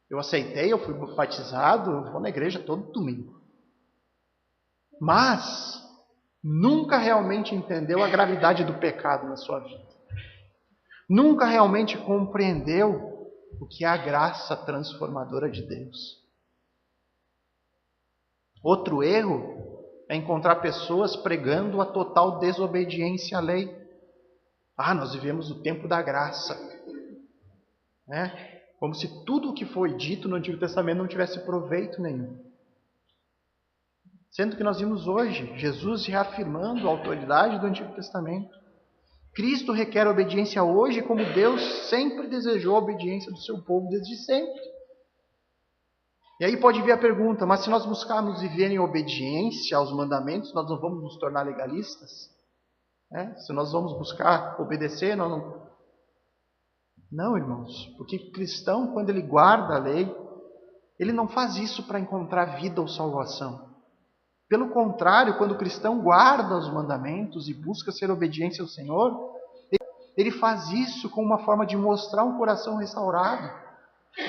Eu aceitei, eu fui batizado, eu vou na igreja todo domingo. Mas nunca realmente entendeu a gravidade do pecado na sua vida. Nunca realmente compreendeu o que é a graça transformadora de Deus. Outro erro é encontrar pessoas pregando a total desobediência à lei. Nós vivemos o tempo da graça, né? Como se tudo o que foi dito no Antigo Testamento não tivesse proveito nenhum. Sendo que nós vimos hoje Jesus reafirmando a autoridade do Antigo Testamento. Cristo requer obediência hoje, como Deus sempre desejou a obediência do seu povo desde sempre. E aí pode vir a pergunta, mas se nós buscarmos viver em obediência aos mandamentos, nós não vamos nos tornar legalistas? Se nós vamos buscar obedecer, nós não... Não, irmãos, porque o cristão, quando ele guarda a lei, ele não faz isso para encontrar vida ou salvação. Pelo contrário, quando o cristão guarda os mandamentos e busca ser obediente ao Senhor, ele faz isso com uma forma de mostrar um coração restaurado.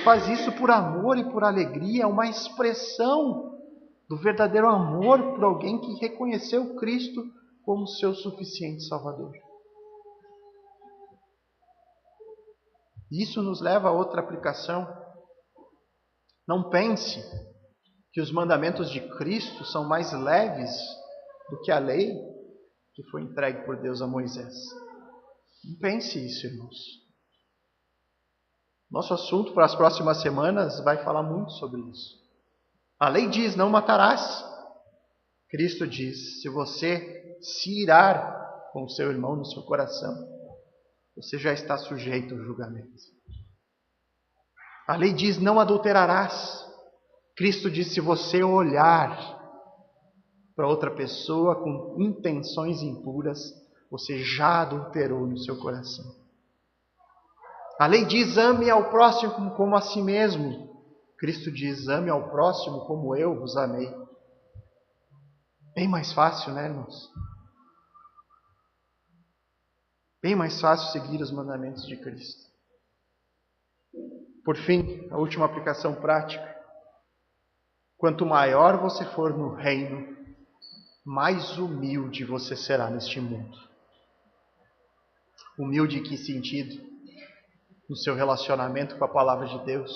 Faz isso por amor e por alegria, uma expressão do verdadeiro amor por alguém que reconheceu Cristo como seu suficiente Salvador. Isso nos leva a outra aplicação. Não pense que os mandamentos de Cristo são mais leves do que a lei que foi entregue por Deus a Moisés. Não pense isso, irmãos. Nosso assunto para as próximas semanas vai falar muito sobre isso. A lei diz, não matarás. Cristo diz, se você se irar com o seu irmão no seu coração, você já está sujeito ao julgamento. A lei diz, não adulterarás. Cristo diz, se você olhar para outra pessoa com intenções impuras, você já adulterou no seu coração. A lei diz, ame ao próximo como a si mesmo. Cristo diz, ame ao próximo como eu vos amei. Bem mais fácil, né, irmãos? Bem mais fácil seguir os mandamentos de Cristo. Por fim, a última aplicação prática. Quanto maior você for no reino, mais humilde você será neste mundo. Humilde em que sentido? No seu relacionamento com a palavra de Deus,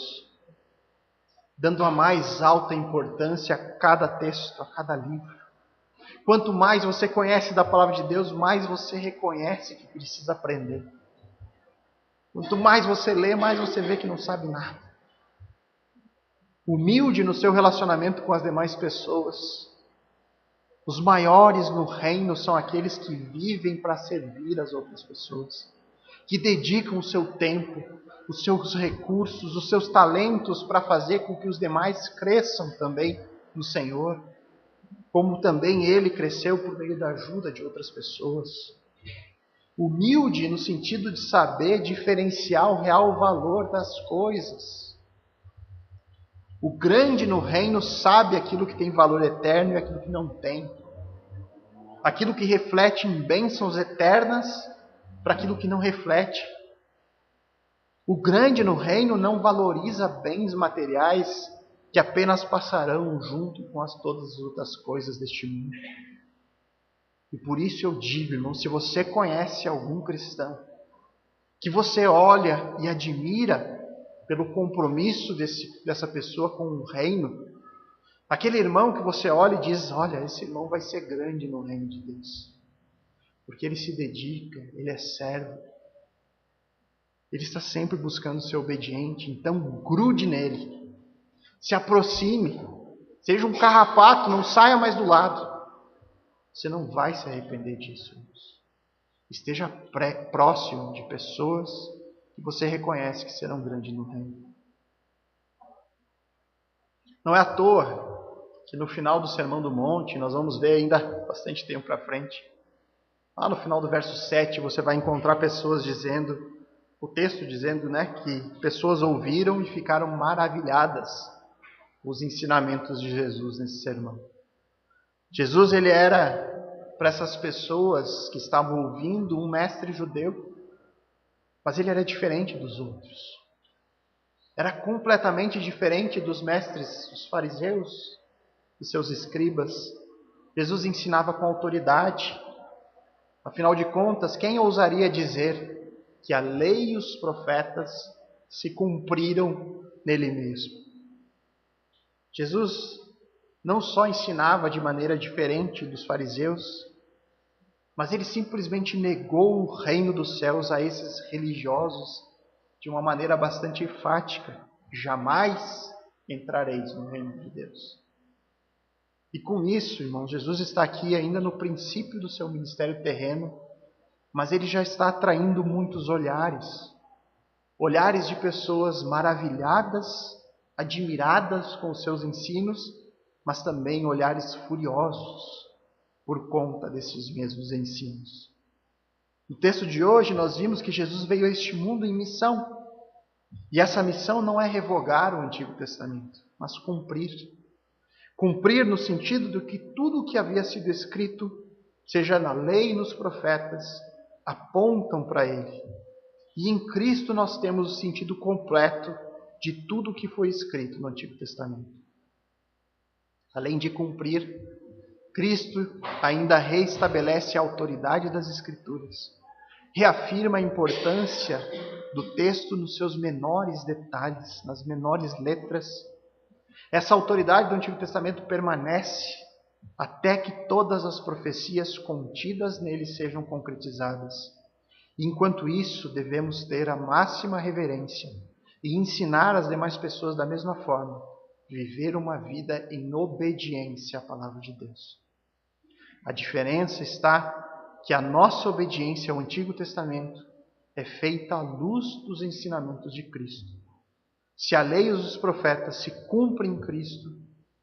dando a mais alta importância a cada texto, a cada livro. Quanto mais você conhece da palavra de Deus, mais você reconhece que precisa aprender. Quanto mais você lê, mais você vê que não sabe nada. Humilde no seu relacionamento com as demais pessoas. Os maiores no reino são aqueles que vivem para servir as outras pessoas, que dedicam o seu tempo, os seus recursos, os seus talentos para fazer com que os demais cresçam também no Senhor, como também ele cresceu por meio da ajuda de outras pessoas. Humilde no sentido de saber diferenciar o real valor das coisas. O grande no reino sabe aquilo que tem valor eterno e aquilo que não tem. Aquilo que reflete em bênçãos eternas para aquilo que não reflete. O grande no reino não valoriza bens materiais que apenas passarão junto com todas as outras coisas deste mundo. E por isso eu digo, irmão, se você conhece algum cristão, que você olha e admira pelo compromisso dessa pessoa com o reino, aquele irmão que você olha e diz, olha, esse irmão vai ser grande no reino de Deus. Porque ele se dedica, ele é servo. Ele está sempre buscando ser obediente, então grude nele. Se aproxime, seja um carrapato, não saia mais do lado. Você não vai se arrepender disso, irmãos. Esteja próximo de pessoas que você reconhece que serão grandes no reino. Não é à toa que no final do Sermão do Monte, nós vamos ver ainda bastante tempo para frente, lá no final do verso 7, você vai encontrar pessoas dizendo, o texto dizendo, que pessoas ouviram e ficaram maravilhadas os ensinamentos de Jesus nesse sermão. Jesus, ele era, para essas pessoas que estavam ouvindo, um mestre judeu, mas ele era diferente dos outros. Era completamente diferente dos mestres, os fariseus e seus escribas. Jesus ensinava com autoridade. Afinal de contas, quem ousaria dizer que a lei e os profetas se cumpriram nele mesmo? Jesus não só ensinava de maneira diferente dos fariseus, mas ele simplesmente negou o reino dos céus a esses religiosos de uma maneira bastante enfática. Jamais entrareis no reino de Deus. E com isso, irmãos, Jesus está aqui ainda no princípio do seu ministério terreno, mas ele já está atraindo muitos olhares. Olhares de pessoas maravilhadas, admiradas com os seus ensinos, mas também olhares furiosos por conta desses mesmos ensinos. No texto de hoje nós vimos que Jesus veio a este mundo em missão. E essa missão não é revogar o Antigo Testamento, mas cumprir. Cumprir no sentido de que tudo o que havia sido escrito, seja na lei e nos profetas, apontam para ele. E em Cristo nós temos o sentido completo de tudo o que foi escrito no Antigo Testamento. Além de cumprir, Cristo ainda reestabelece a autoridade das Escrituras. Reafirma a importância do texto nos seus menores detalhes, nas menores letras. Essa autoridade do Antigo Testamento permanece até que todas as profecias contidas nele sejam concretizadas. Enquanto isso, devemos ter a máxima reverência e ensinar as demais pessoas da mesma forma, viver uma vida em obediência à palavra de Deus. A diferença está que a nossa obediência ao Antigo Testamento é feita à luz dos ensinamentos de Cristo. Se a lei e os profetas se cumprem em Cristo,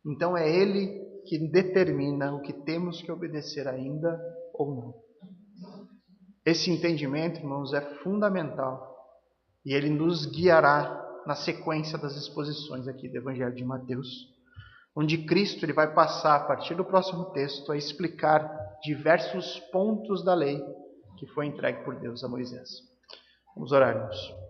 então é Ele que determina o que temos que obedecer ainda ou não. Esse entendimento, irmãos, é fundamental e ele nos guiará na sequência das exposições aqui do Evangelho de Mateus, onde Cristo ele vai passar, a partir do próximo texto, a explicar diversos pontos da lei que foi entregue por Deus a Moisés. Vamos orar, irmãos.